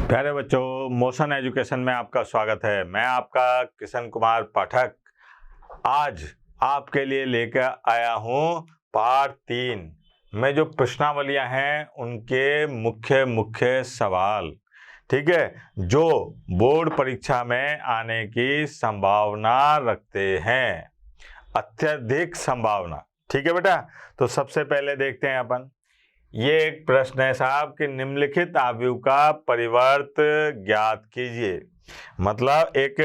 प्यारे बच्चों, motion education में आपका स्वागत है। मैं आपका किशन कुमार पाठक आज आपके लिए लेकर आया हूँ पार्ट 3 में जो प्रश्नावलियाँ हैं उनके मुख्य सवाल, ठीक है, जो बोर्ड परीक्षा में आने की संभावना रखते हैं, अत्यधिक संभावना। ठीक है बेटा, तो सबसे पहले देखते हैं अपन। ये एक प्रश्न है साहब कि निम्नलिखित आव्यूह का परिवर्त ज्ञात कीजिए। मतलब एक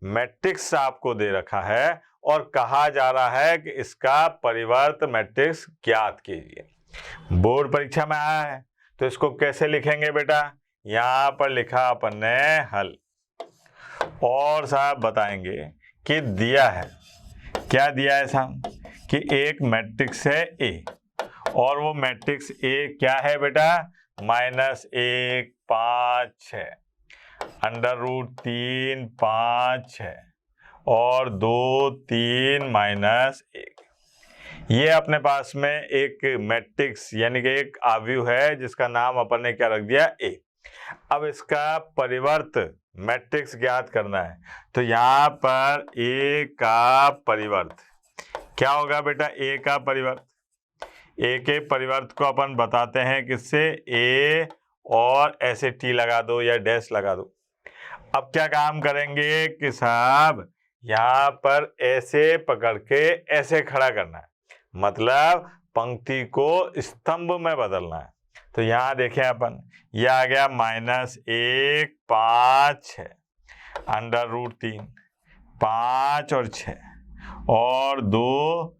मैट्रिक्स आपको दे रखा है और कहा जा रहा है कि इसका परिवर्त मैट्रिक्स ज्ञात कीजिए। बोर्ड परीक्षा में आया है तो इसको कैसे लिखेंगे बेटा? यहाँ पर लिखा अपन ने हल, और साहब बताएंगे कि दिया है, क्या दिया है साहब, कि एक मैट्रिक्स है ए और वो मैट्रिक्स ए क्या है बेटा? -1 5 6 √3 5 6 और 2 3 -1। ये अपने पास में एक मैट्रिक्स यानी कि एक आव्यूह है जिसका नाम अपन ने क्या रख दिया? ए। अब इसका परिवर्त मैट्रिक्स ज्ञात करना है, तो यहाँ पर ए का परिवर्त क्या होगा बेटा? ए का परिवर्त, ए के परिवर्त को अपन बताते हैं किससे? ए और ऐसे टी लगा दो या डैश लगा दो। अब क्या काम करेंगे कि साहब यहाँ पर ऐसे पकड़ के ऐसे खड़ा करना है, मतलब पंक्ति को स्तंभ में बदलना है। तो यहाँ देखें अपन, यह आ गया -1 5 6 √3 5 और 6 और 2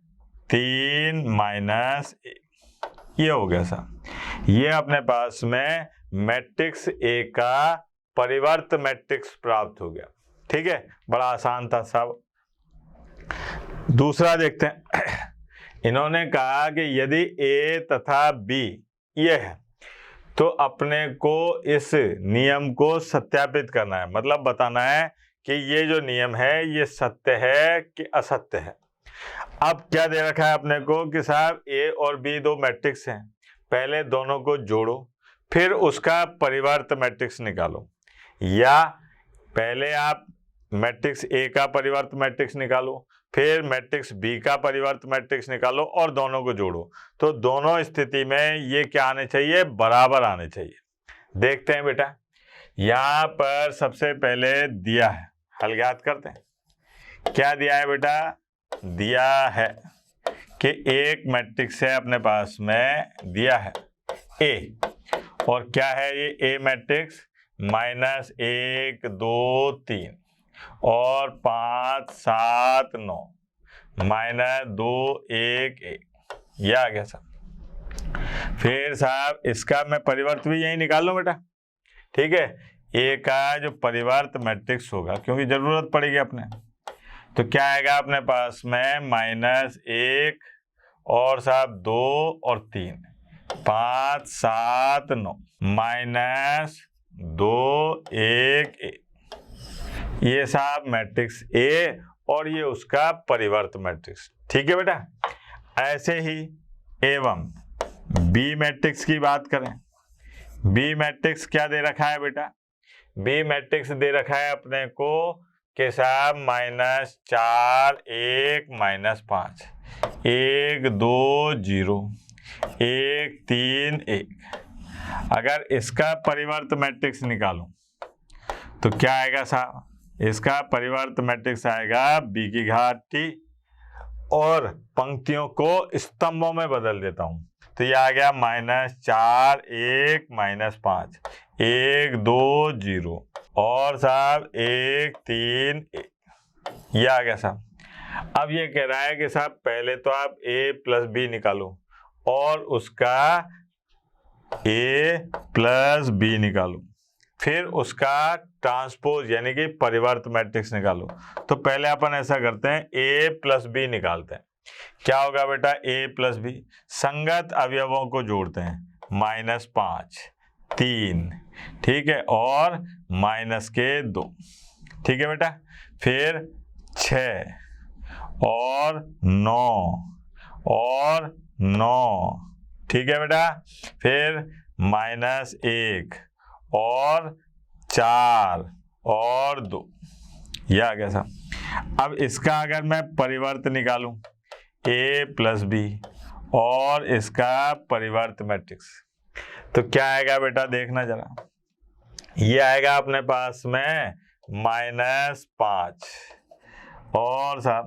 3 -1, ये हो गया साहब। ये अपने पास में मैट्रिक्स ए का परिवर्त मैट्रिक्स प्राप्त हो गया। ठीक है, बड़ा आसान था साहब। दूसरा देखते हैं। इन्होंने कहा कि यदि ए तथा बी ये है तो अपने को इस नियम को सत्यापित करना है, मतलब बताना है कि ये जो नियम है ये सत्य है कि असत्य है। अब क्या दे रखा है अपने को कि साहब ए और बी दो मैट्रिक्स हैं, पहले दोनों को जोड़ो फिर उसका परिवर्त मैट्रिक्स निकालो, या पहले आप मैट्रिक्स ए का परिवर्त मैट्रिक्स निकालो फिर मैट्रिक्स बी का परिवर्त मैट्रिक्स निकालो और दोनों को जोड़ो। तो दोनों स्थिति में ये क्या आने चाहिए? बराबर आने चाहिए। देखते हैं बेटा, यहाँ पर सबसे पहले दिया है, हल ज्ञात करते हैं। क्या दिया है बेटा? दिया है कि एक मैट्रिक्स है अपने पास में, दिया है ए, और क्या है ये ए मैट्रिक्स? -1 2 3 और 5 7 9 -2 1 1, यह आ गया साहब। फिर साहब इसका मैं परिवर्त भी यही निकाल लूं बेटा। ठीक है, ए का जो परिवर्त मैट्रिक्स होगा, क्योंकि जरूरत पड़ेगी अपने, तो क्या आएगा अपने पास में? -1 और साहब 2 और 3 5 7 9 -2 1 1, ये साहब मैट्रिक्स ए और ये उसका परिवर्त मैट्रिक्स। ठीक है बेटा। ऐसे ही एवं बी मैट्रिक्स की बात करें, बी मैट्रिक्स क्या दे रखा है बेटा? बी मैट्रिक्स दे रखा है अपने को कि साहब -4 1 -5 1 2 0 1 3 1। अगर इसका परिवर्त मैट्रिक्स निकालूं तो क्या आएगा साहब? इसका परिवर्त मैट्रिक्स आएगा b की घात t, और पंक्तियों को स्तंभों में बदल देता हूं तो ये आ गया -4 1 -5 1 2 0 और साहब 1 3 1, ये आ गया साहब। अब ये कह रहा है कि साहब पहले तो आप a + b निकालो और उसका a + b निकालो, फिर उसका ट्रांसपोज यानी कि परिवर्त मैट्रिक्स निकालो। तो पहले अपन ऐसा करते हैं, a + b निकालते हैं। क्या होगा बेटा? a + b, संगत अवयवों को जोड़ते हैं, -5 3, ठीक है, और -2, ठीक है बेटा, फिर 6 और 9 और 9, ठीक है बेटा, फिर -1 और 4 और 2, यह आ गया साहब। अब इसका अगर मैं परिवर्त निकालूं a प्लस बी और इसका परिवर्त मैट्रिक्स, तो क्या आएगा बेटा, देखना जरा। ये आएगा अपने पास में -5 और साहब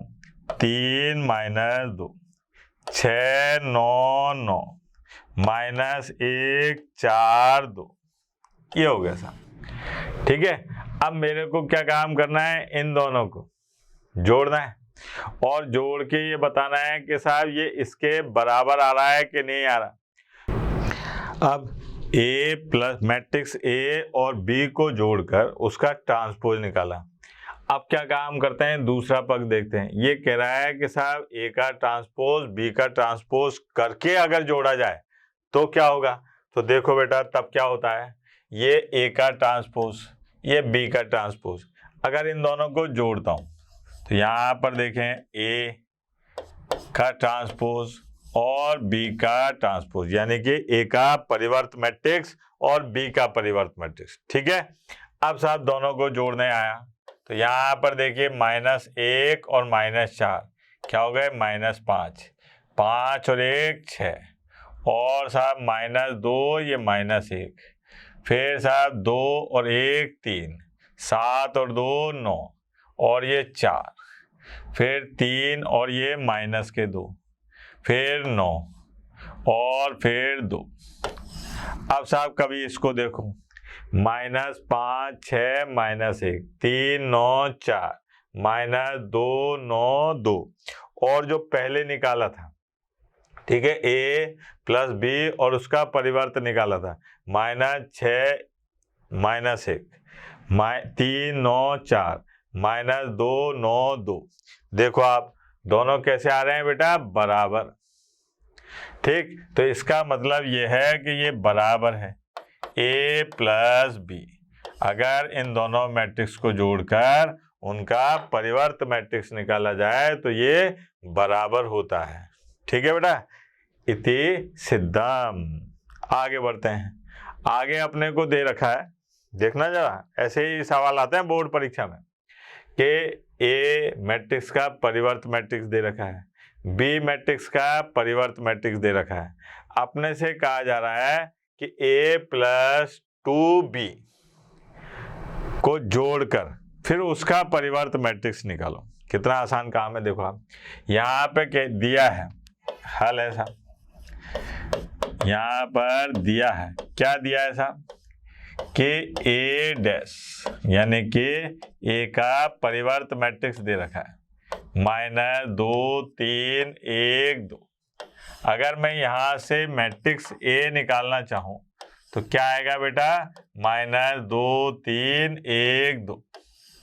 3 - 2, 6 9 9 -1 4 2, ये हो गया साहब। ठीक है, अब मेरे को क्या काम करना है, इन दोनों को जोड़ना है और जोड़ के ये बताना है कि साहब ये इसके बराबर आ रहा है कि नहीं आ रहा। अब ए प्लस मैट्रिक्स ए और बी को जोड़कर उसका ट्रांसपोज निकाला। अब क्या काम करते हैं, दूसरा पक्ष देखते हैं। ये कह रहा है कि साहब ए का ट्रांसपोज बी का ट्रांसपोज करके अगर जोड़ा जाए तो क्या होगा। तो देखो बेटा, तब क्या होता है, ये ए का ट्रांसपोज ये बी का ट्रांसपोज, अगर इन दोनों को जोड़ता हूं तो यहाँ पर देखें ए का ट्रांसपोज और बी का ट्रांसपोज, यानी कि ए का परिवर्त मैट्रिक्स और बी का परिवर्त मैट्रिक्स। ठीक है, अब साहब दोनों को जोड़ने आया तो यहाँ पर देखिए -1 और -4 क्या हो गए, -5, 5 और 1 6 और साहब -2 ये -1, फिर साहब 2 और 1 3, 7 और 2 9 और ये 4, फिर 3 और ये -2, फिर 9 और फिर 2। अब साहब कभी इसको देखो, -5 6 -1 3 9 4 -2 9 2, और जो पहले निकाला था, ठीक है, ए प्लस बी और उसका परिवर्त निकाला था, -6 -1 3 9 4 -2 9 2। देखो आप दोनों कैसे आ रहे हैं बेटा, बराबर। ठीक, तो इसका मतलब ये है कि ये बराबर है ए प्लस बी। अगर इन दोनों मैट्रिक्स को जोड़कर उनका परिवर्त मैट्रिक्स निकाला जाए तो ये बराबर होता है। ठीक है बेटा, इति सिद्धम। आगे बढ़ते हैं। आगे अपने को दे रखा है, देखना जरा, ऐसे ही सवाल आते हैं बोर्ड परीक्षा में कि ए मैट्रिक्स का परिवर्त मैट्रिक्स दे रखा है, बी मैट्रिक्स का परिवर्त मैट्रिक्स दे रखा है। अपने से कहा जा रहा है कि a प्लस 2b को जोड़कर फिर उसका परिवर्त मैट्रिक्स निकालो। कितना आसान काम है, देखो आप यहाँ पे दिया है, हल है साहब, यहाँ पर दिया है, क्या दिया है साहब कि ए डैश, यानी कि ए का परिवर्त मैट्रिक्स दे रखा है, -2 3 1 2। अगर मैं यहाँ से मैट्रिक्स ए निकालना चाहूं तो क्या आएगा बेटा, -2 3 1 2,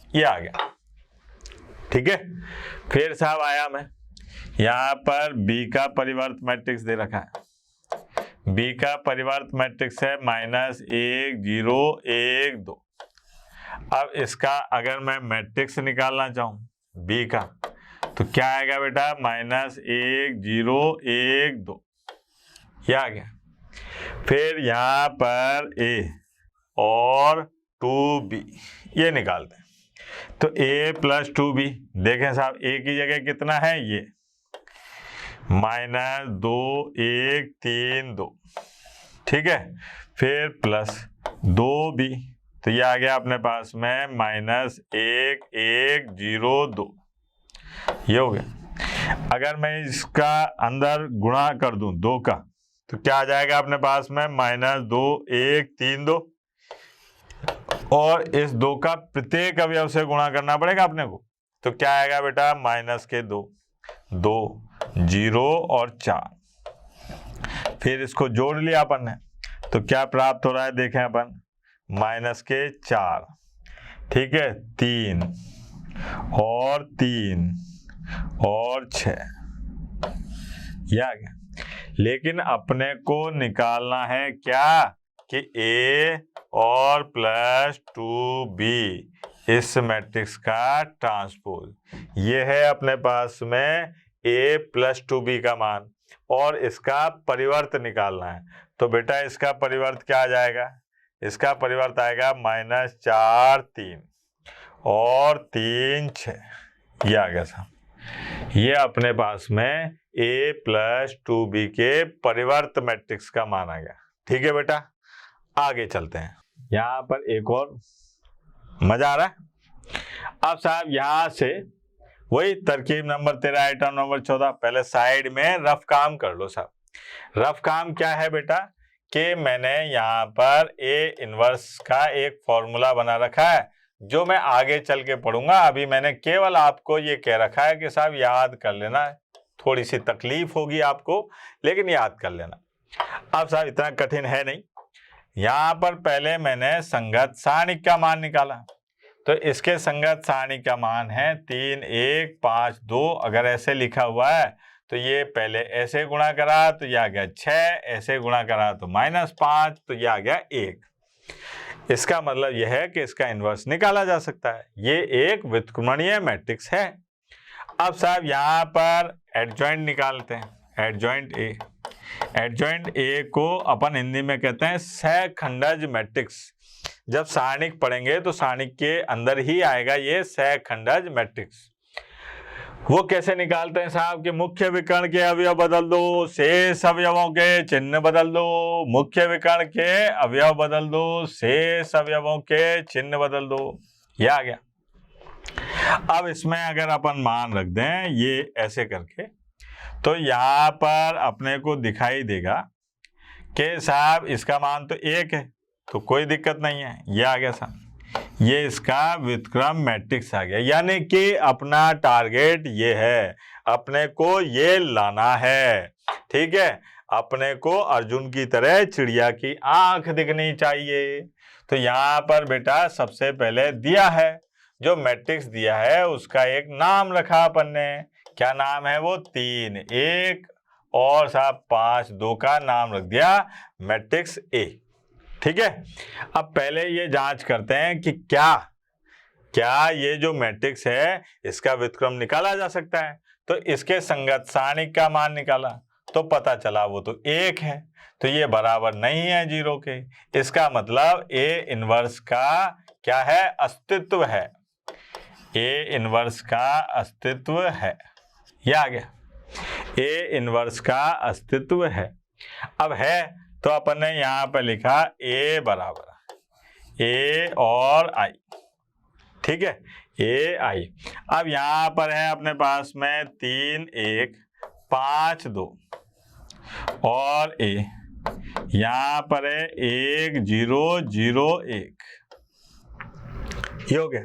ये आ गया। ठीक है, फिर साहब आया मैं, यहाँ पर बी का परिवर्त मैट्रिक्स दे रखा है, बी का परिवर्त मैट्रिक्स है -1 0 1 2। अब इसका अगर मैं मैट्रिक्स निकालना चाहूं बी का तो क्या आएगा बेटा, -1 0 1 2, ये आ गया। फिर यहाँ पर ए और 2b ये निकालते हैं, तो a प्लस 2b, देखें साहब a की जगह कितना है, ये -2 1 3 2। ठीक है, फिर प्लस 2b, तो ये आ गया अपने पास में -1 1 0 2, ये हो गया। अगर मैं इसका अंदर गुणा कर दूं 2 का तो क्या आ जाएगा अपने पास में, -2 1 3 2, और इस 2 का प्रत्येक अवयव से गुणा करना पड़ेगा अपने को, तो क्या आएगा बेटा, -2 2 0 और 4। फिर इसको जोड़ लिया अपन ने तो क्या प्राप्त हो रहा है, देखें अपन, -4, ठीक है, 3 और 3 और 6, ये आ गया। लेकिन अपने को निकालना है क्या, कि a और प्लस 2b इस मैट्रिक्स का ट्रांसपोज। ये है अपने पास में a प्लस 2b का मान, और इसका परिवर्त निकालना है। तो बेटा इसका परिवर्त क्या आ जाएगा, इसका परिवर्त आएगा -4 3 और 3 6, ये आ गया साहब। ये अपने पास में a + 2b के परिवर्त मैट्रिक्स का मान आ गया। ठीक है बेटा, आगे चलते हैं। यहाँ पर एक और मजा आ रहा है। अब साहब यहाँ से वही तरकीब नंबर 13 आइटम नंबर 14, पहले साइड में रफ काम कर लो साहब। रफ काम क्या है बेटा कि मैंने यहाँ पर A इनवर्स का एक फॉर्मूला बना रखा है जो मैं आगे चल के पढ़ूंगा। अभी मैंने केवल आपको ये कह रखा है कि साहब याद कर लेना, थोड़ी सी तकलीफ होगी आपको लेकिन याद कर लेना। अब साहब इतना कठिन है नहीं। यहाँ पर पहले मैंने संगत सारणिक का मान निकाला, तो इसके संगत सारणिक का मान है 3 1 5 2। अगर ऐसे लिखा हुआ है तो ये पहले ऐसे गुणा करा तो ये आ गया 6, ऐसे गुणा करा तो -5, तो ये आ गया 1। इसका मतलब यह है कि इसका इन्वर्स निकाला जा सकता है। ये एक व्युत्क्रमणीय मैट्रिक्स है। अब साहब यहाँ पर एडजॉइंट निकालते हैं। एडजॉइंट ए को अपन हिंदी में कहते हैं सहखंडज मैट्रिक्स। जब सारणिक पढ़ेंगे तो सारणिक के अंदर ही आएगा ये सहखंडज मैट्रिक्स। वो कैसे निकालते हैं साहब कि मुख्य विकर्ण के अवयव बदल दो, शेष अवयवों के चिन्ह बदल दो। मुख्य विकर्ण के अवयव बदल दो, शेष अवयवों के चिन्ह बदल दो। ये आ गया। अब इसमें अगर अपन मान रख दें ये ऐसे करके, तो यहाँ पर अपने को दिखाई देगा कि साहब इसका मान तो 1 है, तो कोई दिक्कत नहीं है। ये आ गया साहब, ये इसका व्युत्क्रम मैट्रिक्स आ गया। यानी कि अपना टारगेट ये है, अपने को ये लाना है। ठीक है, अपने को अर्जुन की तरह चिड़िया की आंख दिखनी चाहिए। तो यहाँ पर बेटा सबसे पहले दिया है, जो मैट्रिक्स दिया है उसका एक नाम रखा अपन ने। क्या नाम है वो? 3 1 और साहब 5 2 का नाम रख दिया मैट्रिक्स ए। ठीक है, अब पहले ये जांच करते हैं कि क्या ये जो मैट्रिक्स है इसका व्युत्क्रम निकाला जा सकता है। तो इसके संगत सारणिक का मान निकाला तो पता चला वो तो 1 है, तो ये बराबर नहीं है 0 के। इसका मतलब A इनवर्स का क्या है? अस्तित्व है। A इनवर्स का अस्तित्व है। ये आ गया, A इनवर्स का अस्तित्व है। अब है तो अपन ने यहाँ पर लिखा A बराबर A और I। ठीक है, A I। अब यहाँ पर है अपने पास में 3 1 5 2 और A, यहाँ पर है 1 0 0 1। ये हो गया।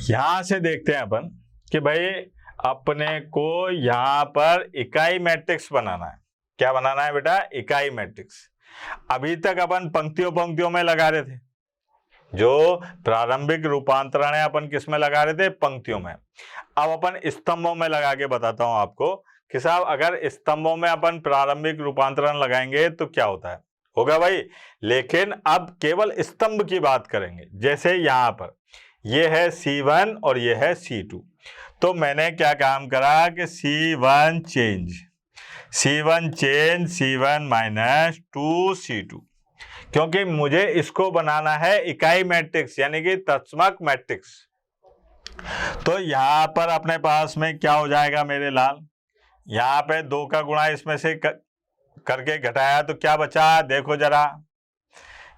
यहाँ से देखते हैं अपन कि भाई अपने को यहाँ पर इकाई मैट्रिक्स बनाना है। क्या बनाना है बेटा? इकाई मैट्रिक्स। अभी तक अपन पंक्तियों पंक्तियों में लगा रहे थे, जो प्रारंभिक रूपांतरण है अपन किस में लगा रहे थे? पंक्तियों में। अब अपन स्तंभों में लगा के बताता हूं आपको कि साहब अगर स्तंभों में अपन प्रारंभिक रूपांतरण लगाएंगे तो क्या होता है, होगा भाई। लेकिन अब केवल स्तंभ की बात करेंगे। जैसे यहाँ पर ये है C1 और ये है C2, तो मैंने क्या काम करा कि C1 change C1 minus 2C2, क्योंकि मुझे इसको बनाना है इकाई मैट्रिक्स यानी कि तत्समक मैट्रिक्स। तो यहाँ पर अपने पास में क्या हो जाएगा मेरे लाल? यहाँ पे 2 का गुणा इसमें से करके घटाया तो क्या बचा? देखो जरा,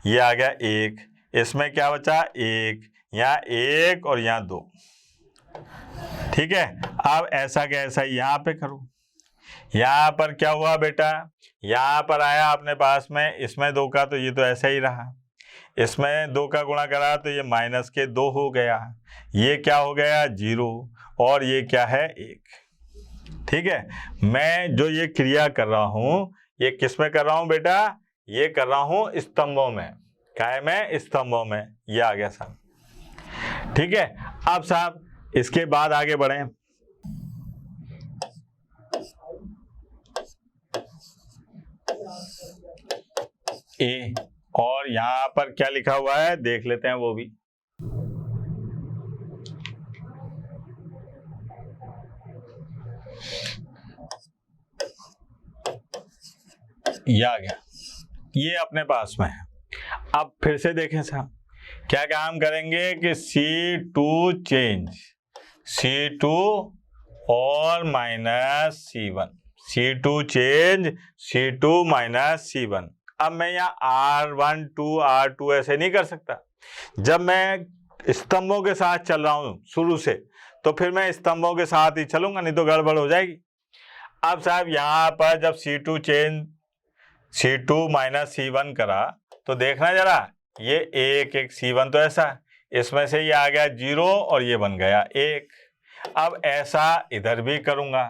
ये आ गया 1, इसमें क्या बचा? 1, यहाँ 1 और यहाँ 2। ठीक है, अब ऐसा क्या ऐसा यहाँ पे करो। यहाँ पर क्या हुआ बेटा? यहाँ पर आया अपने पास में इसमें 2 का, तो ये तो ऐसा ही रहा। इसमें 2 का गुणा करा तो ये माइनस के 2 हो गया। ये क्या हो गया? 0 और ये क्या है? 1। ठीक है, मैं जो ये क्रिया कर रहा हूँ ये किस में कर रहा हूँ बेटा? ये कर रहा हूँ स्तंभों में। काय में? स्तंभों में। ये आ गया साहब। ठीक है, अब साहब इसके बाद आगे बढ़ें। ए और यहाँ पर क्या लिखा हुआ है देख लेते हैं वो भी। ये आ गया, ये अपने पास में है। अब फिर से देखें साहब, क्या काम करेंगे कि C2 चेंज C2 और minus C1, C2 change C2 minus C1। अब मैं यहाँ R12 R2 ऐसे नहीं कर सकता। जब मैं स्तंभों के साथ चल रहा हूँ शुरू से, तो फिर मैं स्तंभों के साथ ही चलूंगा, नहीं तो गड़बड़ हो जाएगी। अब साहब यहाँ पर जब C2 change C2 minus C1 करा, तो देखना जरा, ये एक C1 तो ऐसा, इसमें से ये आ गया 0 और ये बन गया 1। अब ऐसा इधर भी करूंगा,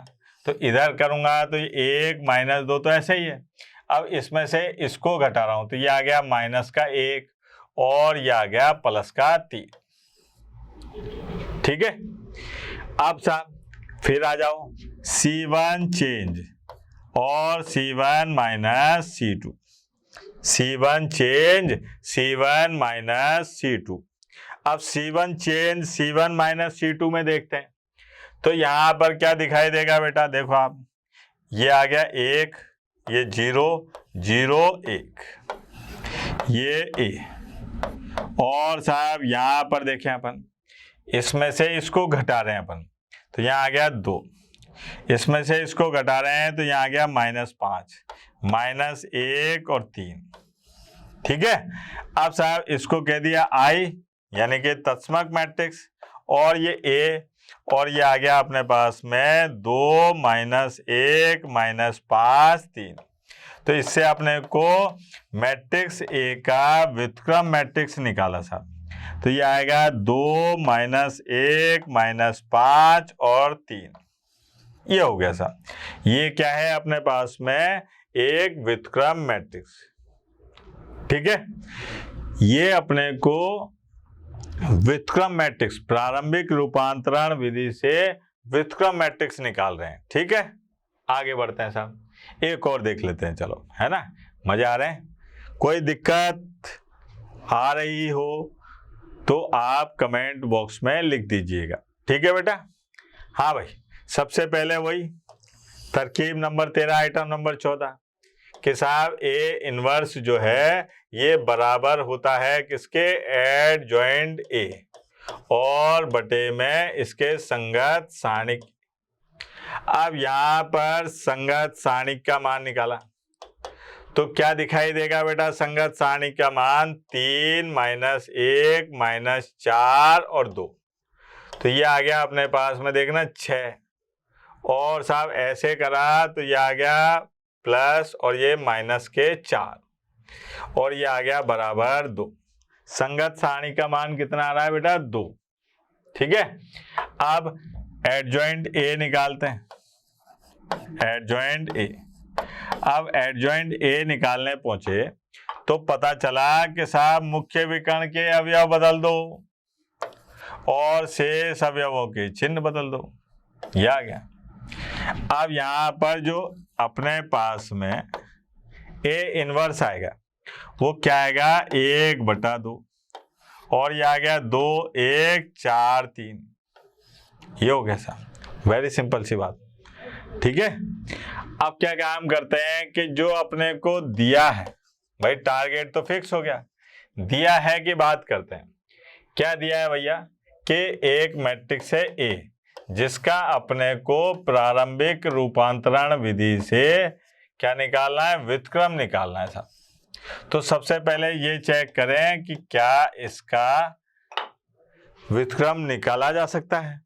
तो इधर करूंगा तो ये 1 माइनस 2 तो ऐसे ही है। अब इसमें से इसको घटा रहा हूं, तो ये आ गया माइनस का 1 और ये आ गया प्लस का 3। ठीक है। अब साहब फिर आ जाओ, C1 चेंज और C1 minus C2, C1 change C1 minus C2। अब C1 change C1 minus C2 में देखते हैं, तो यहां पर क्या दिखाई देगा बेटा, देखो आप, ये आ गया 1, ये 0 0 1, ये A। और साहब यहां पर देखें अपन, इसमें से इसको घटा रहे हैं अपन, तो यहाँ आ गया 2, इसमें से इसको घटा रहे हैं तो यहाँ आ गया -5, -1 और 3। ठीक है। अब साहब इसको कह दिया I, यानी कि तत्समक मैट्रिक्स, और ये A, और ये आ गया अपने पास में 2 -1 -5 3। तो इससे अपने को मैट्रिक्स A का व्युत्क्रम मैट्रिक्स निकाला साहब, तो ये आएगा 2 -1 -5 और 3। ये हो गया साहब। ये क्या है अपने पास में, एक व्युत्क्रम मैट्रिक्स। ठीक है। ये अपने को व्युत्क्रम मैट्रिक्स, प्रारंभिक रूपांतरण विधि से व्युत्क्रम मैट्रिक्स निकाल रहे हैं। ठीक है। आगे बढ़ते हैं साहब, एक और देख लेते हैं, चलो, है ना, मजे आ रहे हैं। कोई दिक्कत आ रही हो तो आप कमेंट बॉक्स में लिख दीजिएगा। ठीक है बेटा। हाँ भाई, सबसे पहले वही तरकीब नंबर 13 आइटम नंबर 14 कि साहब ए इनवर्स जो है ये बराबर होता है किसके, एडजॉइंट ए और बटे में इसके संगत सारणिक। अब यहां पर संगत सारणिक का मान निकाला, तो क्या दिखाई देगा बेटा, संगत सारणिक का मान 3 -1 -4 और 2। तो ये आ गया अपने पास में, देखना 6, और साहब ऐसे करा तो ये आ गया प्लस और ये माइनस के 4, और ये आ गया बराबर 2। संगत सारणी का मान कितना आ रहा है बेटा, 2। ठीक है। अब एडजॉइंट ए निकालते हैं, एडजॉइंट ए। अब एडजॉइंट ए निकालने पहुंचे तो पता चला कि साहब मुख्य विकर्ण के अवयव बदल दो और शेष अवयवों के चिन्ह बदल दो, ये आ गया। अब यहां पर जो अपने पास में ए इनवर्स आएगा वो क्या आएगा, 1/2, और ये आ गया 2 1 4 3। ये हो गया साहब, वेरी सिंपल सी बात। ठीक है। अब क्या काम करते हैं कि जो अपने को दिया है, भाई टारगेट तो फिक्स हो गया, दिया है कि बात करते हैं। क्या दिया है भैया कि एक मैट्रिक्स है ए जिसका अपने को प्रारंभिक रूपांतरण विधि से क्या निकालना है, व्युत्क्रम निकालना है साहब। तो सबसे पहले ये चेक करें कि क्या इसका व्युत्क्रम निकाला जा सकता है।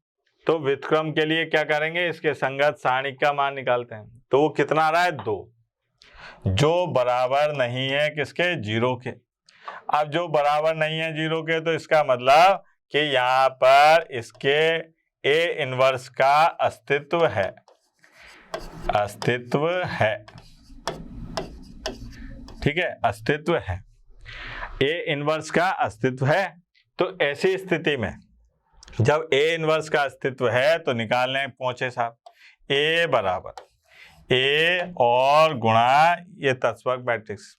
तो व्युत्क्रम के लिए क्या करेंगे, इसके संगत सारणिक का मान निकालते हैं। तो वो कितना आ रहा है, 2, जो बराबर नहीं है किसके, 0 के। अब जो बराबर नहीं है 0 के, तो इसका मतलब कि यहाँ पर इसके ए इनवर्स का अस्तित्व है, अस्तित्व है। ठीक है, अस्तित्व है, ए इनवर्स का अस्तित्व है। तो ऐसी स्थिति में जब ए इनवर्स का अस्तित्व है तो निकालने पहुंचे साहब, ए बराबर ए और गुणा ये तत्समक मैट्रिक्स।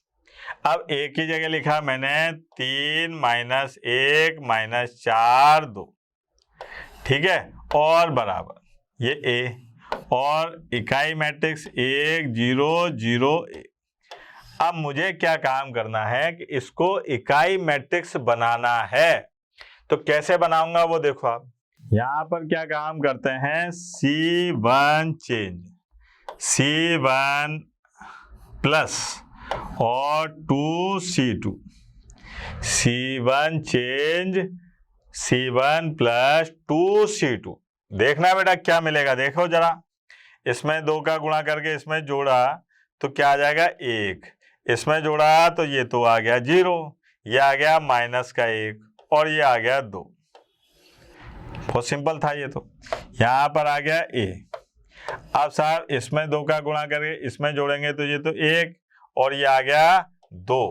अब ए की जगह लिखा मैंने 3 -1 -4 2। ठीक है, और बराबर ये ए और इकाई मैट्रिक्स 1 0 0 1। अब मुझे क्या काम करना है कि इसको इकाई मैट्रिक्स बनाना है। तो कैसे बनाऊंगा वो देखो आप। यहां पर क्या काम करते हैं, C1 चेंज C1 प्लस और 2C2, C1 change C1 plus 2C2। देखना बेटा क्या मिलेगा, देखो जरा। इसमें 2 का गुणा करके इसमें जोड़ा तो क्या आ जाएगा 1, इसमें जोड़ा तो ये तो आ गया 0, ये आ गया माइनस का 1 और ये आ गया 2। बहुत सिंपल था ये तो। यहाँ पर आ गया a। अब साहब इसमें 2 का गुणा करके इसमें जोड़ेंगे तो ये तो 1 और ये आ गया 2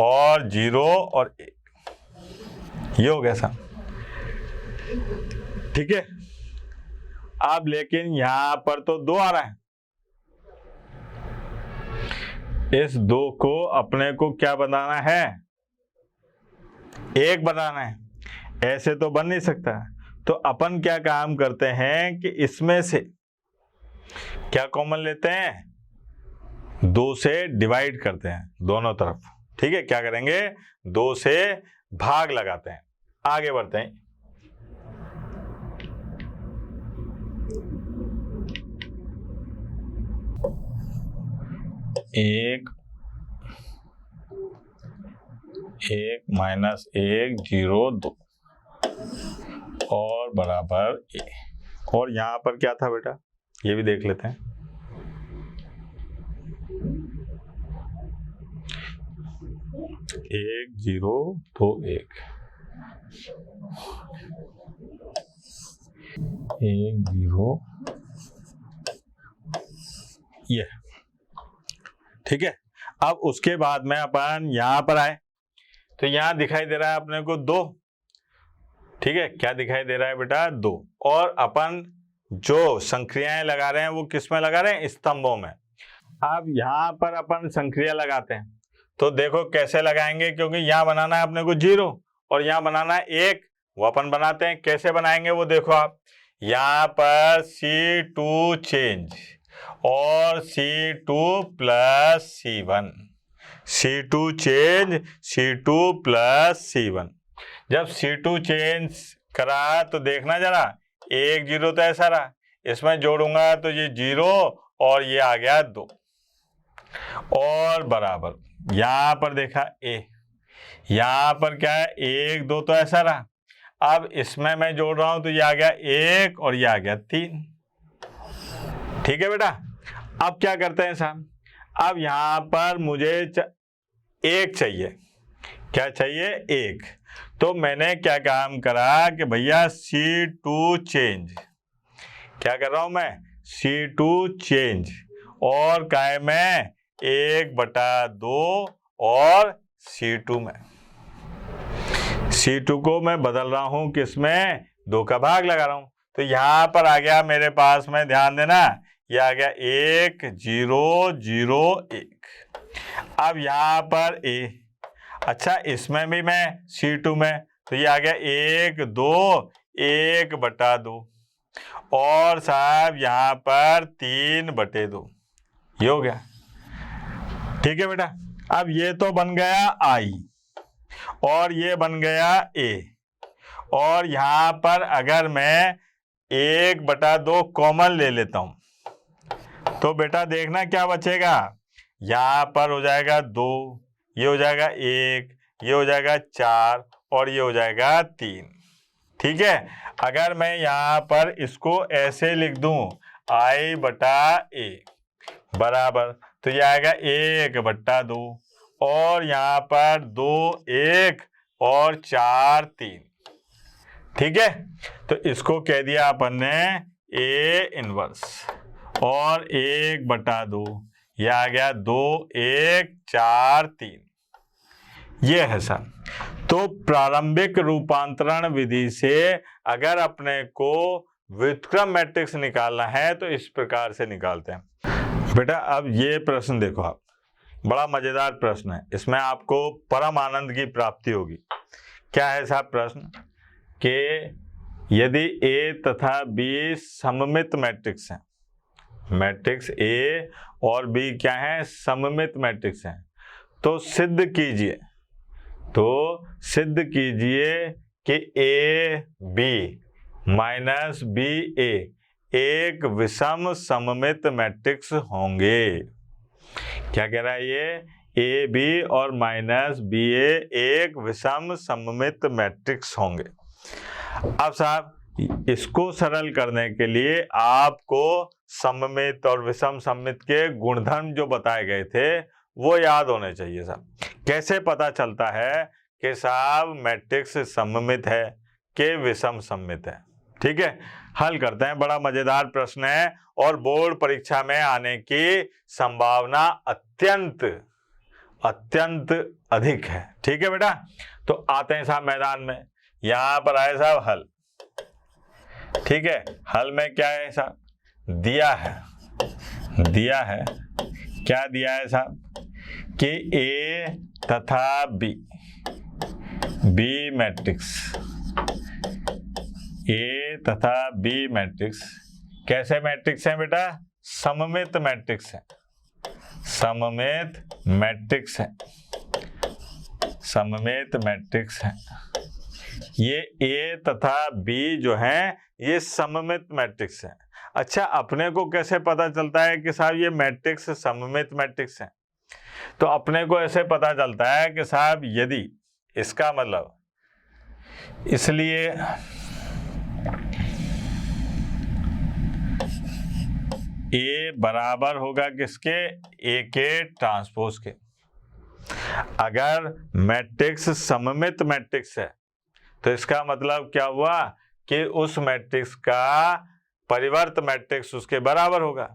और 0 और 1, ये हो गया साहब। ठीक है। अब लेकिन यहां पर तो 2 आ रहा है, इस 2 को अपने को क्या बनाना है, 1 बनाना है। ऐसे तो बन नहीं सकता। तो अपन क्या काम करते हैं कि इसमें से क्या कॉमन लेते हैं, 2 से डिवाइड करते हैं दोनों तरफ। ठीक है, क्या करेंगे, 2 से भाग लगाते हैं। आगे बढ़ते हैं। एक माइनस 1 0 2 और बराबर a। और यहां पर क्या था बेटा, ये भी देख लेते हैं। 1 0 2 1 1 0 ये। ठीक है। अब उसके बाद में अपन यहां पर आए तो यहां दिखाई दे रहा है अपने को 2। ठीक है, क्या दिखाई दे रहा है बेटा, 2। और अपन जो संक्रियाएं लगा रहे हैं वो किस में लगा रहे हैं, स्तंभों में। अब यहां पर अपन संक्रिया लगाते हैं तो देखो कैसे लगाएंगे, क्योंकि यहां बनाना है अपने को 0 और यहां बनाना है 1, वो अपन बनाते हैं। कैसे बनाएंगे वो देखो आप। यहां पर C2 चेंज और C2 plus C1, C2 change C2 plus C1। जब C2 चेंज करा तो देखना जरा 1 0 तो ऐसा रहा, इसमें जोड़ूंगा तो ये 0 और ये आ गया 2 और बराबर। यहां पर देखा a, यहां पर क्या है 1 2 तो ऐसा रहा। अब इसमें मैं जोड़ रहा हूं तो ये आ गया 1 और ये आ गया 3। ठीक है बेटा। अब क्या करते हैं साहब, अब यहां पर मुझे 1 चाहिए। क्या चाहिए, 1। तो मैंने क्या काम करा कि भैया C2 चेंज, क्या कर रहा हूं मैं, C2 चेंज और काय में 1/2 और C2 में। C2 को मैं बदल रहा हूं किसमें, 2 का भाग लगा रहा हूं। तो यहां पर आ गया मेरे पास में, ध्यान देना, ये आ गया 1 0 0 1। अब यहां पर a, अच्छा इसमें भी मैं C2 में तो ये आ गया 1 2 1/2 और साहब यहां पर 3/2, ये हो गया। ठीक है बेटा। अब ये तो बन गया I और ये बन गया A और यहां पर अगर मैं 1/2 कॉमन ले लेता हूं तो बेटा देखना क्या बचेगा, यहां पर हो जाएगा 2, ये हो जाएगा 1, ये हो जाएगा 4 और ये हो जाएगा 3। ठीक है। अगर मैं यहां पर इसको ऐसे लिख दूं I/A बराबर, तो ये आएगा 1/2 और यहां पर 2 1 और 4 3। ठीक है। तो इसको कह दिया अपन ने A इनवर्स और 1/2, यह आ गया 2 1 4 3, ये है सर। तो प्रारंभिक रूपांतरण विधि से अगर अपने को व्युत्क्रम मैट्रिक्स निकालना है तो इस प्रकार से निकालते हैं। बेटा अब ये प्रश्न देखो आप, बड़ा मजेदार प्रश्न है, इसमें आपको परम आनंद की प्राप्ति होगी। क्या है साहब प्रश्न, कि यदि A तथा B सममित मैट्रिक्स हैं, मैट्रिक्स ए और बी क्या है, सममित मैट्रिक्स है। तो सिद्ध कीजिए कि ए बी माइनस बी ए एक विषम सममित मैट्रिक्स होंगे। क्या कह रहा है ये, ए बी और माइनस बी ए एक विषम सममित मैट्रिक्स होंगे। अब साहब इसको सरल करने के लिए आपको सममित और विषम सममित के गुणधर्म जो बताए गए थे वो याद होने चाहिए साहब। कैसे पता चलता है कि साहब मैट्रिक्स सममित है कि विषम सममित है? ठीक है, हल करते हैं। बड़ा मजेदार प्रश्न है और बोर्ड परीक्षा में आने की संभावना अत्यंत अधिक है। ठीक है बेटा, तो आते हैं साहब मैदान में। यहां पर आए साहब हल। ठीक है, हल में क्या है साहब, दिया है क्या दिया है साहब कि ए तथा बी मैट्रिक्स, ए तथा बी मैट्रिक्स कैसे मैट्रिक्स हैं बेटा, सममित मैट्रिक्स है, सममित मैट्रिक्स है। ये ए तथा बी जो हैं ये सममित मैट्रिक्स है। अच्छा, अपने को कैसे पता चलता है कि साहब ये मैट्रिक्स सममित मैट्रिक्स है? तो अपने को ऐसे पता चलता है कि साहब यदि इसका मतलब, इसलिए ए बराबर होगा किसके, ए के ट्रांसपोज के। अगर मैट्रिक्स सममित मैट्रिक्स है तो इसका मतलब क्या हुआ कि उस मैट्रिक्स का परिवर्त मैट्रिक्स उसके बराबर होगा।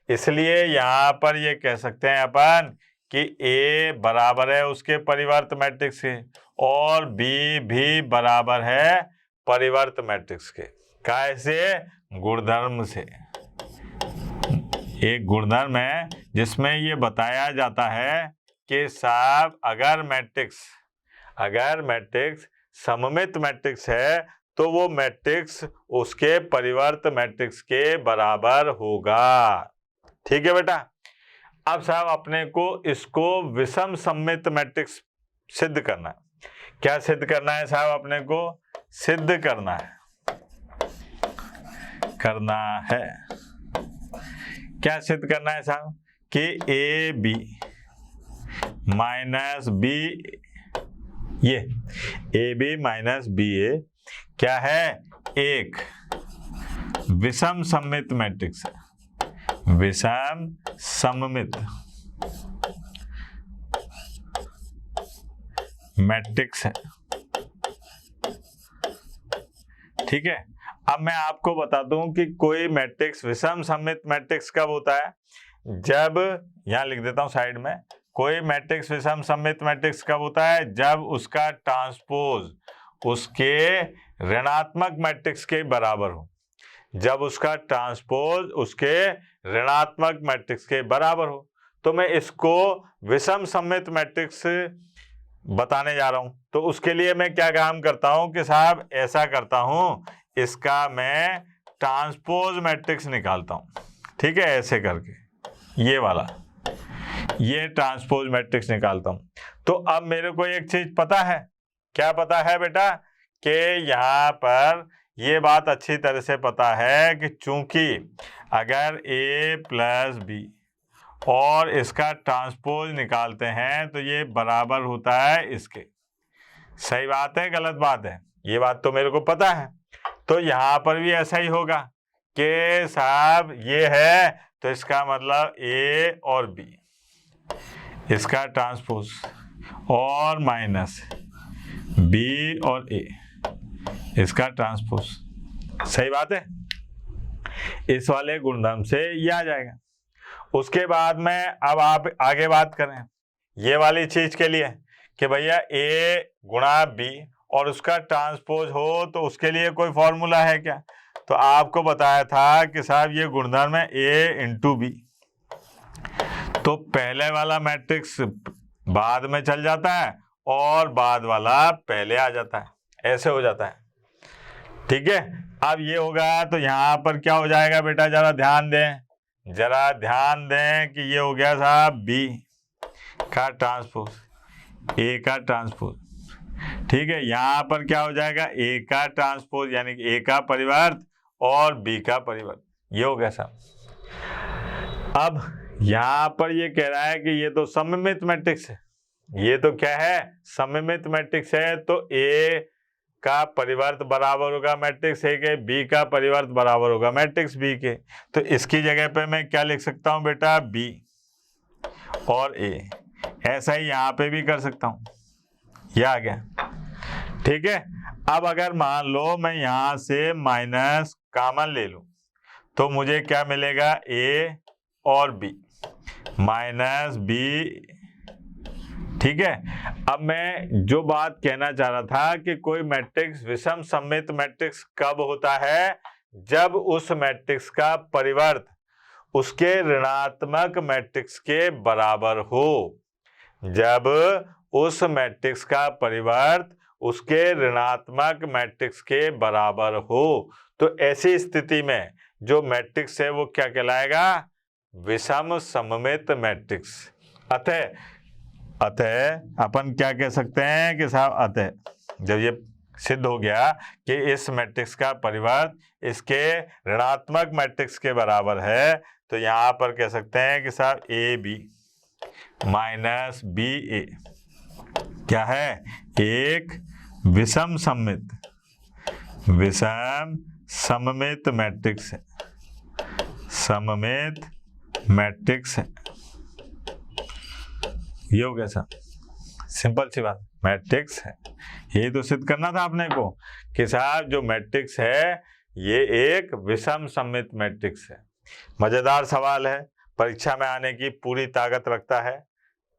इसलिए यहां पर ये कह सकते हैं अपन कि ए बराबर है उसके परिवर्त मैट्रिक्स के और बी भी बराबर है परिवर्त मैट्रिक्स के। कैसे? गुणधर्म से। एक गुणधर्म है जिसमें ये बताया जाता है कि साहब अगर मैट्रिक्स सममित मैट्रिक्स है तो वो मैट्रिक्स उसके परिवर्त मैट्रिक्स के बराबर होगा। ठीक है बेटा। अब साहब अपने को इसको विषम सममित मैट्रिक्स सिद्ध करना है। क्या सिद्ध करना है साहब? अपने को सिद्ध करना है। क्या सिद्ध करना है साहब कि ए बी माइनस बी, ये ए बी माइनस बी ए क्या है, एक विषम सममित मैट्रिक्स है, विषम सममित मैट्रिक्स है। ठीक है, अब मैं आपको बता दूं कि कोई मैट्रिक्स विषम सममित मैट्रिक्स कब होता है, जब, यहां लिख देता हूं साइड में, कोई मैट्रिक्स विषम सममित मैट्रिक्स कब होता है, जब उसका ट्रांसपोज उसके ऋणात्मक मैट्रिक्स के बराबर हो। जब उसका ट्रांसपोज उसके ऋणात्मक मैट्रिक्स के बराबर हो। तो मैं इसको विषम सममित मैट्रिक्स बताने जा रहा हूं। तो उसके लिए मैं क्या काम करता हूं कि साहब ऐसा करता हूं, इसका मैं ट्रांसपोज मैट्रिक्स निकालता हूं। ठीक है, ऐसे करके ये वाला, ये ट्रांसपोज मैट्रिक्स निकालता हूं। तो अब मेरे को एक चीज पता है। क्या पता है बेटा? कि यहां पर ये बात अच्छी तरह से पता है कि चूंकि अगर a प्लस बी और इसका ट्रांसपोज निकालते हैं तो ये बराबर होता है इसके। सही बात है, गलत बात है? ये बात तो मेरे को पता है। तो यहाँ पर भी ऐसा ही होगा कि साहब ये है तो इसका मतलब a और b, इसका ट्रांसपोज और माइनस b और a, इसका ट्रांसपोज। सही बात है? इस वाले गुणधर्म से ये आ जाएगा। उसके बाद में अब आप आगे बात करें ये वाली चीज के लिए कि भैया a गुणा b और उसका ट्रांसपोज हो तो उसके लिए कोई फॉर्मूला है क्या? तो आपको बताया था कि साहब ये गुणधर्म है a इंटू बी। तो पहले वाला मैट्रिक्स बाद में चल जाता है और बाद वाला पहले आ जाता है, ऐसे हो जाता है। ठीक है, अब ये होगा तो यहाँ पर क्या हो जाएगा बेटा, जरा ध्यान दें, जरा ध्यान दें कि ये हो गया साहब बी का ट्रांसपोज, ए का ट्रांसपोज, ठीक है। यहाँ पर क्या हो जाएगा, ए का ट्रांसपोज यानी कि ए का परिवर्त और बी का परिवर्त, ये हो गया साहब। अब यहाँ पर ये कह रहा है कि ये तो सममित मैट्रिक्स है, ये तो क्या है, सममित मैट्रिक्स है, तो ए का परिवर्त बराबर होगा मैट्रिक्स ए के, बी का परिवर्त बराबर होगा मैट्रिक्स बी के। तो इसकी जगह पे मैं क्या लिख सकता हूँ बेटा, बी और ए। ऐसा ही यहाँ पे भी कर सकता हूँ, ये आ गया, ठीक है। अब अगर मान लो मैं यहाँ से माइनस कॉमन ले लूँ तो मुझे क्या मिलेगा, ए और बी माइनस बी, ठीक है। अब मैं जो बात कहना चाह रहा था कि कोई मैट्रिक्स विषम सममित मैट्रिक्स कब होता है, जब उस मैट्रिक्स का परिवर्त उसके ऋणात्मक मैट्रिक्स के बराबर हो, जब उस मैट्रिक्स का परिवर्त उसके ऋणात्मक मैट्रिक्स के बराबर हो, तो ऐसी स्थिति में जो मैट्रिक्स है वो क्या कहलाएगा, विषम सममित मैट्रिक्स। अतः अपन क्या कह सकते हैं कि साहब, अतः जब ये सिद्ध हो गया कि इस मैट्रिक्स का परिवर्त इसके ऋणात्मक मैट्रिक्स के बराबर है, तो यहाँ पर कह सकते हैं कि साहब ए बी माइनस बी ए क्या है, एक विषम सममित मैट्रिक्स है, सममित मैट्रिक्स है। ये हो गया साहब, सिंपल सी बात, मैट्रिक्स है। ये तो सिद्ध करना था आपने को कि साहब जो मैट्रिक्स है ये एक विषम सममित मैट्रिक्स है। मजेदार सवाल है, परीक्षा में आने की पूरी ताकत रखता है।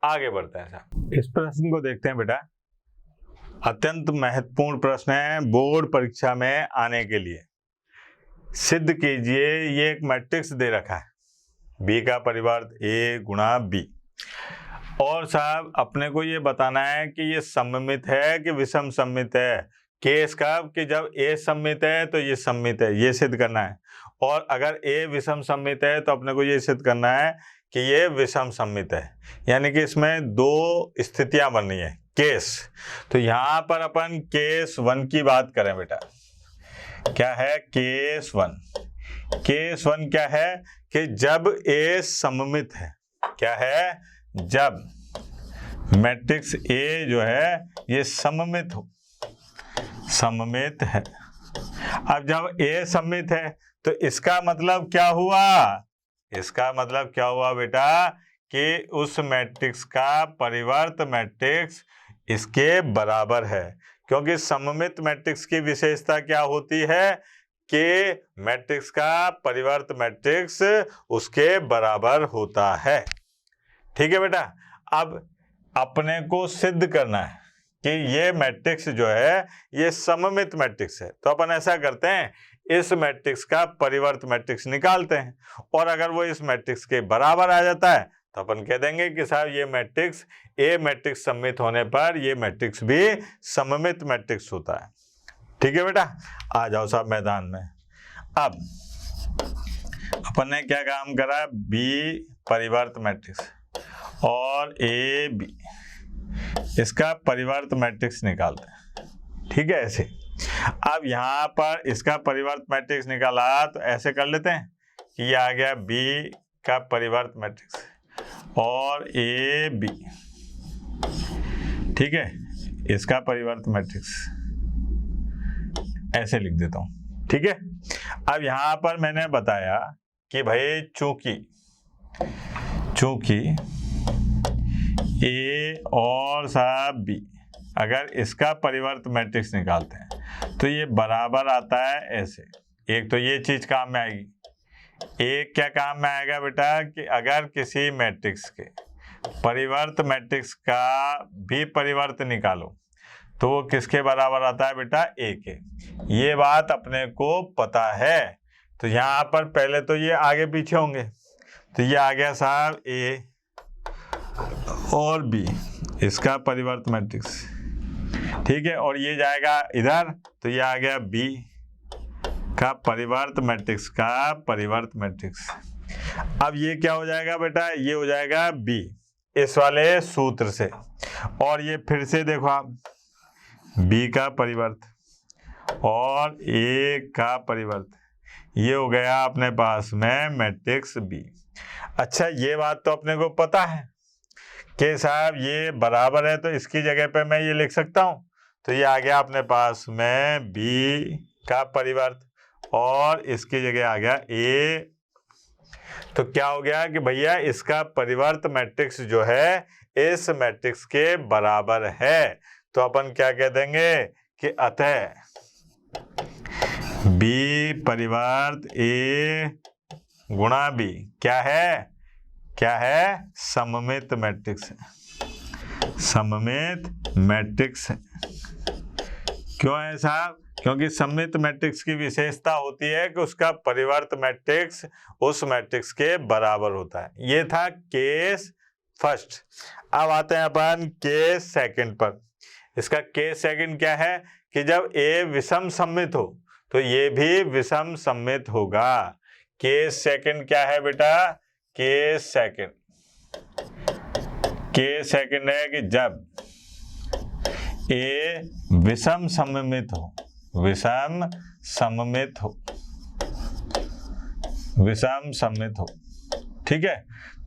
आगे बढ़ते हैं साहब, इस प्रश्न को देखते हैं बेटा, अत्यंत महत्वपूर्ण प्रश्न है बोर्ड परीक्षा में आने के लिए। सिद्ध कीजिए, ये एक मैट्रिक्स दे रखा है, बी का परिवर्त ए गुणा बी, और साहब अपने को ये बताना है कि ये सममित है कि विषम सममित है। केस का कि जब ए सममित है तो ये सममित है, ये सिद्ध करना है, और अगर ए विषम सममित है तो अपने को ये सिद्ध करना है कि ये विषम सममित है। यानी कि इसमें दो स्थितियां बन रही है, केस। तो यहाँ पर अपन केस 1 की बात करें बेटा, क्या है केस 1। केस 1 क्या है कि जब ए सममित है, क्या है, जब मैट्रिक्स ए जो है ये सममित हो, सममित है। अब जब ए सममित है तो इसका मतलब क्या हुआ, इसका मतलब क्या हुआ बेटा कि उस मैट्रिक्स का परिवर्त मैट्रिक्स इसके बराबर है, क्योंकि सममित मैट्रिक्स की विशेषता क्या होती है कि मैट्रिक्स का परिवर्त मैट्रिक्स उसके बराबर होता है, ठीक है बेटा। अब अपने को सिद्ध करना है कि ये मैट्रिक्स जो है ये सममित मैट्रिक्स है, तो अपन ऐसा करते हैं, इस मैट्रिक्स का परिवर्त मैट्रिक्स निकालते हैं, और अगर वो इस मैट्रिक्स के बराबर आ जाता है तो अपन कह देंगे कि साहब ये मैट्रिक्स ए मैट्रिक्स सममित होने पर ये मैट्रिक्स भी सममित मैट्रिक्स होता है, ठीक है बेटा। आ जाओ साहब मैदान में। अब अपन ने क्या काम करा, बी परिवर्त मैट्रिक्स और ए बी, इसका परिवर्त मैट्रिक्स निकालते हैं, ठीक है ऐसे। अब यहाँ पर इसका परिवर्त मैट्रिक्स निकाला तो ऐसे कर लेते हैं कि ये आ गया बी का परिवर्त मैट्रिक्स और ए बी, ठीक है, इसका परिवर्त मैट्रिक्स ऐसे लिख देता हूँ, ठीक है। अब यहाँ पर मैंने बताया कि भाई चूंकि ए और साहब बी अगर इसका परिवर्त मैट्रिक्स निकालते हैं तो ये बराबर आता है ऐसे। एक तो ये चीज काम में आएगी, एक क्या काम में आएगा बेटा कि अगर किसी मैट्रिक्स के परिवर्त मैट्रिक्स का भी परिवर्त निकालो तो वो किसके बराबर आता है बेटा, ए के। ये बात अपने को पता है, तो यहाँ पर पहले तो ये आगे पीछे होंगे, तो ये आ गया साहब ए और बी इसका परिवर्त मैट्रिक्स, ठीक है, और ये जाएगा इधर तो ये आ गया बी का परिवर्त मैट्रिक्स अब ये क्या हो जाएगा बेटा, ये हो जाएगा बी इस वाले सूत्र से, और ये फिर से देखो आप, बी का परिवर्त और ए का परिवर्त, ये हो गया अपने पास में मैट्रिक्स बी। अच्छा, ये बात तो अपने को पता है कि साहब ये बराबर है, तो इसकी जगह पे मैं ये लिख सकता हूँ, तो ये आ गया अपने पास में बी का परिवर्त और इसकी जगह आ गया ए। तो क्या हो गया कि भैया इसका परिवर्त मैट्रिक्स जो है इस मैट्रिक्स के बराबर है। तो अपन क्या कह देंगे कि अतः बी परिवर्त ए गुणा बी क्या है, क्या है, सममित मैट्रिक्स है, सममित मैट्रिक्स है। क्यों है साहब, क्योंकि सममित मैट्रिक्स की विशेषता होती है कि उसका परिवर्त मैट्रिक्स उस मैट्रिक्स के बराबर होता है। ये था केस फर्स्ट। अब आते हैं अपन केस सेकंड पर। इसका केस सेकंड क्या है कि जब ए विषम सममित हो तो ये भी विषम सममित होगा। केस सेकंड क्या है बेटा, केस सेकंड है कि जब ए विषम सममित हो, विषम सममित हो, विषम सममित हो, ठीक है।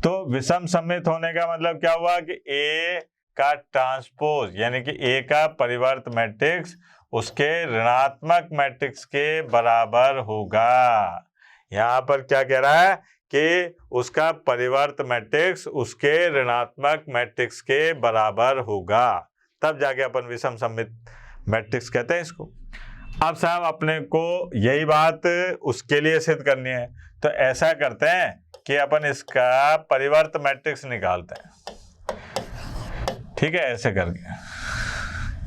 तो विषम सममित होने का मतलब क्या हुआ कि ए का ट्रांसपोज यानी कि ए का परिवर्त मैट्रिक्स उसके ऋणात्मक मैट्रिक्स के बराबर होगा। यहाँ पर क्या कह रहा है कि उसका परिवर्त मैट्रिक्स उसके ऋणात्मक मैट्रिक्स के बराबर होगा, तब जाके अपन विषम सममित मैट्रिक्स कहते हैं इसको। अब साहब अपने को यही बात उसके लिए सिद्ध करनी है, तो ऐसा करते हैं कि अपन इसका परिवर्त मैट्रिक्स निकालते हैं, ठीक है। ऐसे करके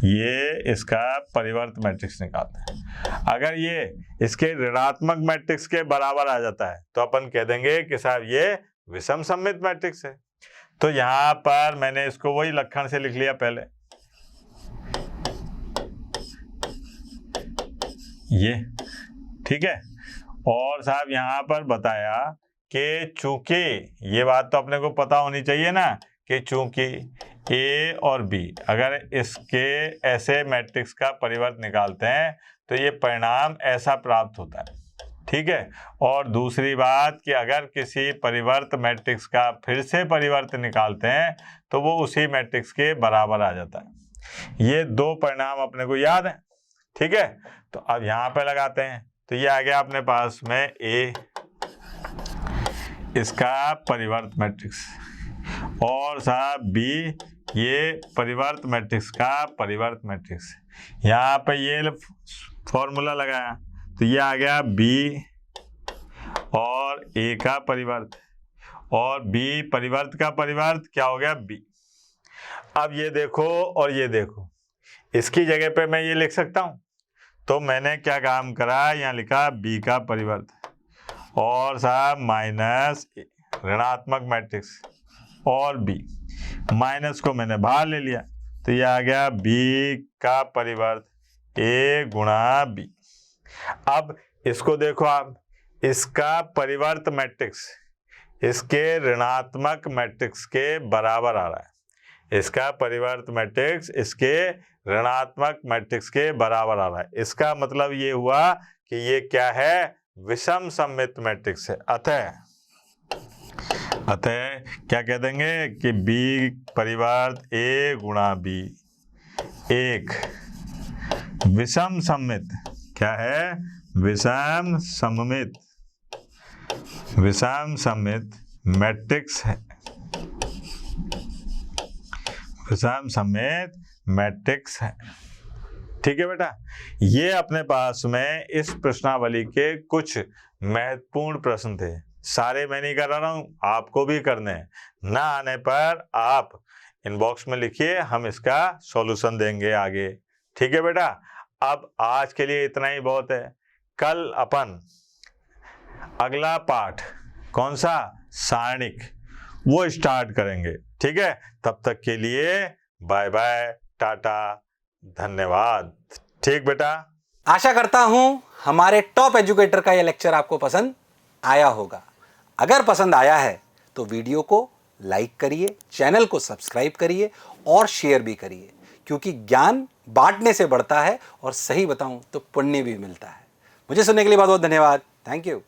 ये इसका परिवर्त मैट्रिक्स निकालते हैं। अगर ये इसके ऋणात्मक मैट्रिक्स के बराबर आ जाता है तो अपन कह देंगे कि साहब ये विषम सममित मैट्रिक्स है। तो यहाँ पर मैंने इसको वही लक्षण से लिख लिया पहले, ये ठीक है। और साहब यहाँ पर बताया कि चूंकि ये बात तो अपने को पता होनी चाहिए ना कि चूंकि ए और बी अगर इसके ऐसे मैट्रिक्स का परिवर्त निकालते हैं तो ये परिणाम ऐसा प्राप्त होता है, ठीक है। और दूसरी बात कि अगर किसी परिवर्त मैट्रिक्स का फिर से परिवर्त निकालते हैं तो वो उसी मैट्रिक्स के बराबर आ जाता है। ये दो परिणाम अपने को याद है, ठीक है। तो अब यहाँ पे लगाते हैं, तो ये आ गया अपने पास में ए इसका परिवर्त मैट्रिक्स और साहब बी ये परिवर्त मैट्रिक्स का परिवर्त मैट्रिक्स। यहाँ पे ये फॉर्मूला लगाया तो ये आ गया बी और ए का परिवर्त और बी परिवर्त का परिवर्त क्या हो गया बी। अब ये देखो और ये देखो, इसकी जगह पे मैं ये लिख सकता हूँ, तो मैंने क्या काम करा, यहाँ लिखा बी का परिवर्त और साहब माइनस ऋणात्मक मैट्रिक्स और बी, माइनस को मैंने बाहर ले लिया तो ये आ गया बी का परिवर्त ए गुणा बी। अब इसको देखो आप, इसका परिवर्त मैट्रिक्स इसके ऋणात्मक मैट्रिक्स के बराबर आ रहा है, इसका परिवर्त मैट्रिक्स इसके ऋणात्मक मैट्रिक्स के बराबर आ रहा है। इसका मतलब ये हुआ कि ये क्या है, विषम सममित मैट्रिक्स है। अतः क्या कह देंगे कि बी परिवर्त ए गुणा बी एक विषम सममित क्या है, विषम सममित मैट्रिक्स है, विषम सममित मैट्रिक्स है, ठीक है बेटा। ये अपने पास में इस प्रश्नावली के कुछ महत्वपूर्ण प्रश्न थे। सारे मैं नहीं करा रहा हूँ, आपको भी करने हैं। ना आने पर आप इनबॉक्स में लिखिए, हम इसका सॉल्यूशन देंगे आगे, ठीक है बेटा। अब आज के लिए इतना ही बहुत है। कल अपन अगला पाठ कौन सा, सारणिक, वो स्टार्ट करेंगे, ठीक है। तब तक के लिए बाय बाय, टाटा, धन्यवाद, ठीक बेटा। आशा करता हूं हमारे टॉप एजुकेटर का यह लेक्चर आपको पसंद आया होगा। अगर पसंद आया है तो वीडियो को लाइक करिए, चैनल को सब्सक्राइब करिए और शेयर भी करिए, क्योंकि ज्ञान बांटने से बढ़ता है और सही बताऊं तो पुण्य भी मिलता है। मुझे सुनने के लिए बहुत बहुत धन्यवाद। Thank you.